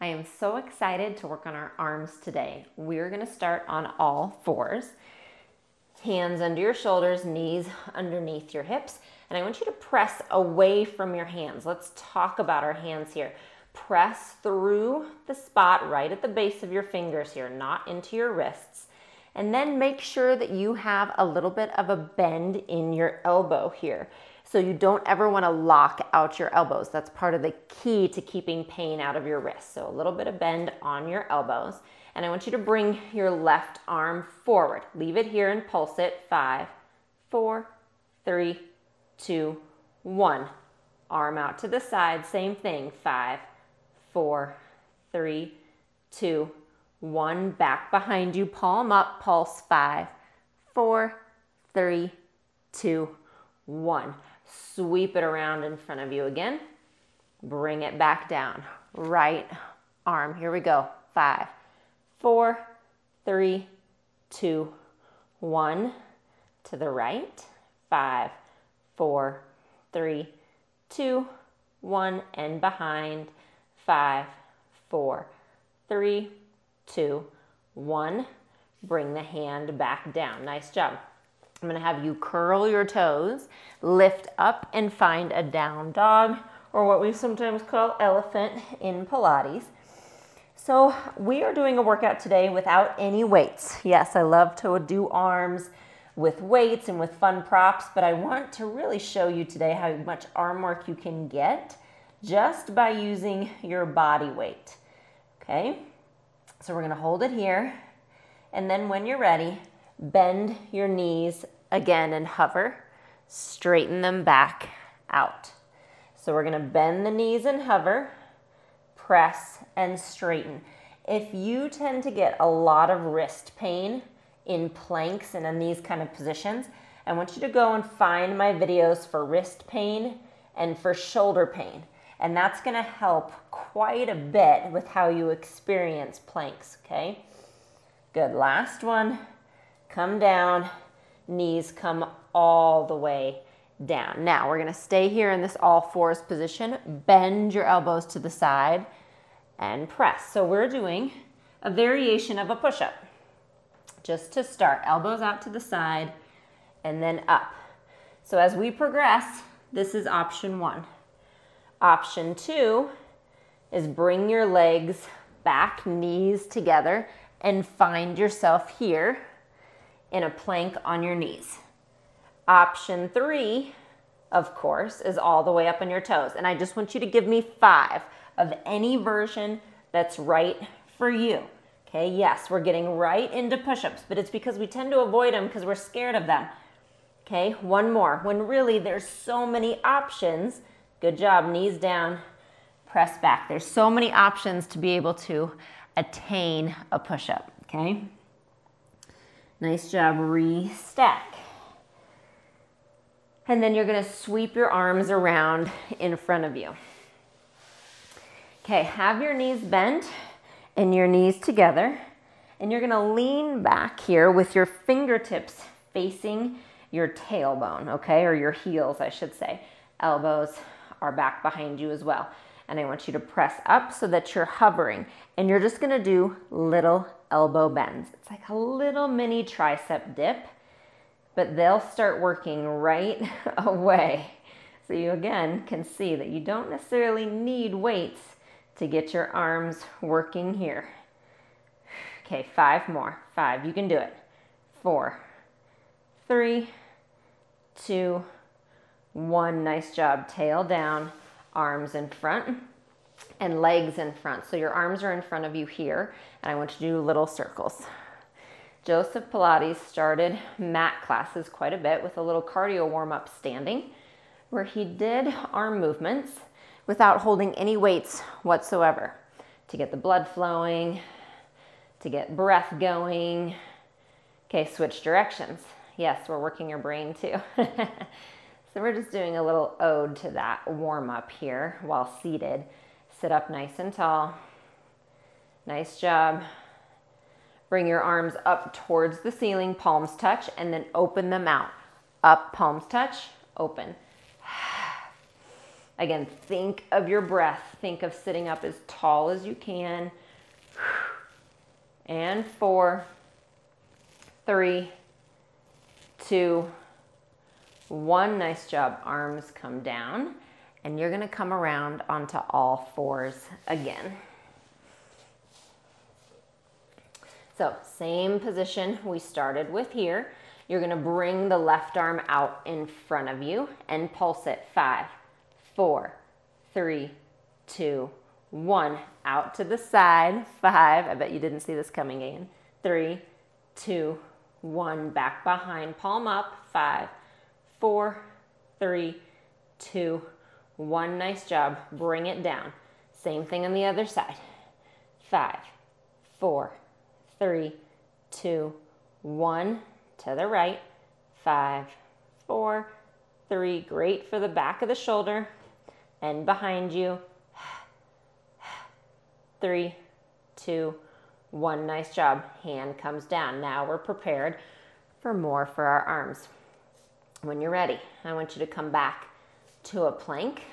I am so excited to work on our arms today. We're going to start on all fours. Hands under your shoulders, knees underneath your hips. And I want you to press away from your hands. Let's talk about our hands here. Press through the spot right at the base of your fingers here, not into your wrists. And then make sure that you have a little bit of a bend in your elbow here. So you don't ever want to lock out your elbows. That's part of the key to keeping pain out of your wrists. So a little bit of bend on your elbows. And I want you to bring your left arm forward. Leave it here and pulse it. 5, 4, 3, 2, 1. Arm out to the side. Same thing. 5, 4, 3, 2, 1. Back behind you. Palm up. Pulse. 5, 4, 3, 2, 1. Sweep it around in front of you again. Bring it back down. Right arm. Here we go. 5, 4, 3, 2, 1. To the right. 5, 4, 3, 2, 1. And behind. 5, 4, 3, 2, 1. Bring the hand back down. Nice job. I'm going to have you curl your toes, lift up and find a down dog, or what we sometimes call elephant in Pilates. So we are doing a workout today without any weights. Yes, I love to do arms with weights and with fun props, but I want to really show you today how much arm work you can get just by using your body weight. Okay, so we're going to hold it here, and then when you're ready, bend your knees again and hover. Straighten them back out. So we're going to bend the knees and hover, press and straighten. If you tend to get a lot of wrist pain in planks and in these kind of positions, I want you to go and find my videos for wrist pain and for shoulder pain. And that's going to help quite a bit with how you experience planks, okay? Good. Last one. Come down, knees come all the way down. Now we're going to stay here in this all fours position. Bend your elbows to the side and press. So we're doing a variation of a push-up. Just to start, elbows out to the side and then up. So as we progress, this is option 1. Option 2 is bring your legs back, knees together, and find yourself here in a plank on your knees. Option 3, of course, is all the way up on your toes. And I just want you to give me 5 of any version that's right for you. Okay, yes, we're getting right into push-ups, but it's because we tend to avoid them because we're scared of them. Okay, one more. When really there's so many options. Good job, knees down, press back. There's so many options to be able to attain a push-up, okay? Nice job, restack. And then you're going to sweep your arms around in front of you. Okay, have your knees bent and your knees together. And you're going to lean back here with your fingertips facing your tailbone, okay? Or your heels, I should say. Elbows are back behind you as well. And I want you to press up so that you're hovering. And you're just going to do little elbow bends. It's like a little mini tricep dip, but they'll start working right away. So you again can see that you don't necessarily need weights to get your arms working here. Okay, 5 more. 5, you can do it. 4, 3, 2, 1. Nice job. Tail down, arms in front and legs in front. So your arms are in front of you here, and I want you to do little circles. Joseph Pilates started mat classes quite a bit with a little cardio warm-up standing, where he did arm movements without holding any weights whatsoever to get the blood flowing, to get breath going. Okay, switch directions. Yes, we're working your brain too. So we're just doing a little ode to that warm-up here while seated. Sit up nice and tall. Nice job. Bring your arms up towards the ceiling, palms touch, and then open them out. Up, palms touch, open. Again, think of your breath. Think of sitting up as tall as you can. And 4, 3, 2, 1. Nice job. Arms come down. And you're going to come around onto all fours again. So same position we started with here. You're going to bring the left arm out in front of you and pulse it. 5, 4, 3, 2, 1. Out to the side. 5. I bet you didn't see this coming in. 3, 2, 1. Back behind. Palm up. 5, 4, 3, 2, 1. Nice job. Bring it down. Same thing on the other side. 5, 4, 3, 2, 1. To the right. 5, 4, 3. Great for the back of the shoulder. And behind you. 3, 2, 1. Nice job. Hand comes down. Now we're prepared for more for our arms. When you're ready, I want you to come back to a plank,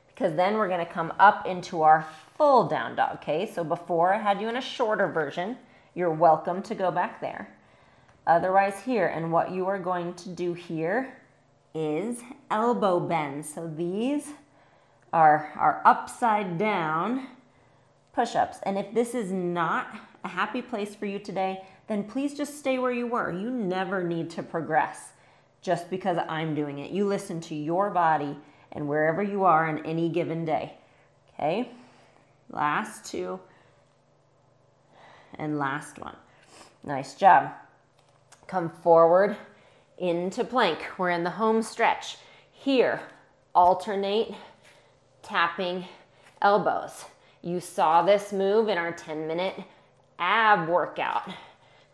because then we're going to come up into our full down dog. Okay, so before I had you in a shorter version, you're welcome to go back there. Otherwise here, and what you are going to do here is elbow bends. So these are our upside down push-ups. And if this is not a happy place for you today, then please just stay where you were. You never need to progress just because I'm doing it. You listen to your body and wherever you are on any given day. Okay? Last 2 and last 1. Nice job. Come forward into plank. We're in the home stretch. Here, alternate tapping elbows. You saw this move in our 10-minute ab workout.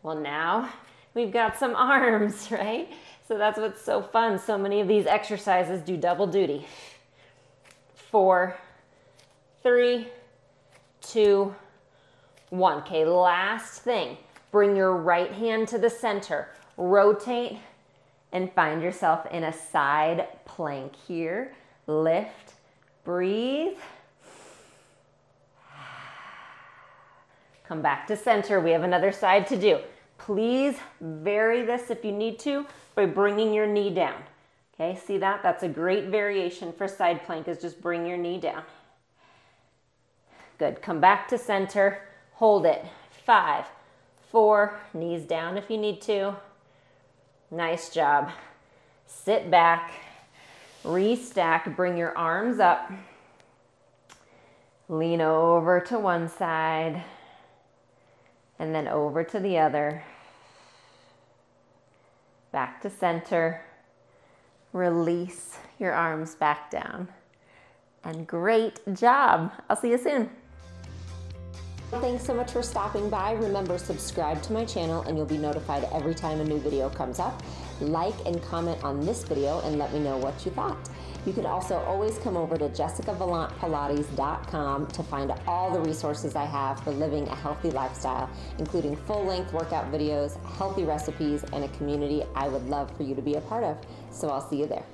Well, now we've got some arms, right? So that's what's so fun. So many of these exercises do double duty. 4, 3, 2, 1. Okay, last thing. Bring your right hand to the center. Rotate and find yourself in a side plank here. Lift, breathe. Come back to center. We have another side to do. Please vary this if you need to by bringing your knee down. Okay, see that? That's a great variation for side plank, is just bring your knee down. Good. Come back to center. Hold it. 5, 4, knees down if you need to. Nice job. Sit back, restack, bring your arms up. Lean over to one side and then over to the other. Back to center. Release your arms back down. And great job. I'll see you soon. Thanks so much for stopping by. Remember, subscribe to my channel and you'll be notified every time a new video comes up. Like and comment on this video and let me know what you thought. You can also always come over to jessicavalantpilates.com to find all the resources I have for living a healthy lifestyle, including full-length workout videos, healthy recipes, and a community I would love for you to be a part of. So I'll see you there.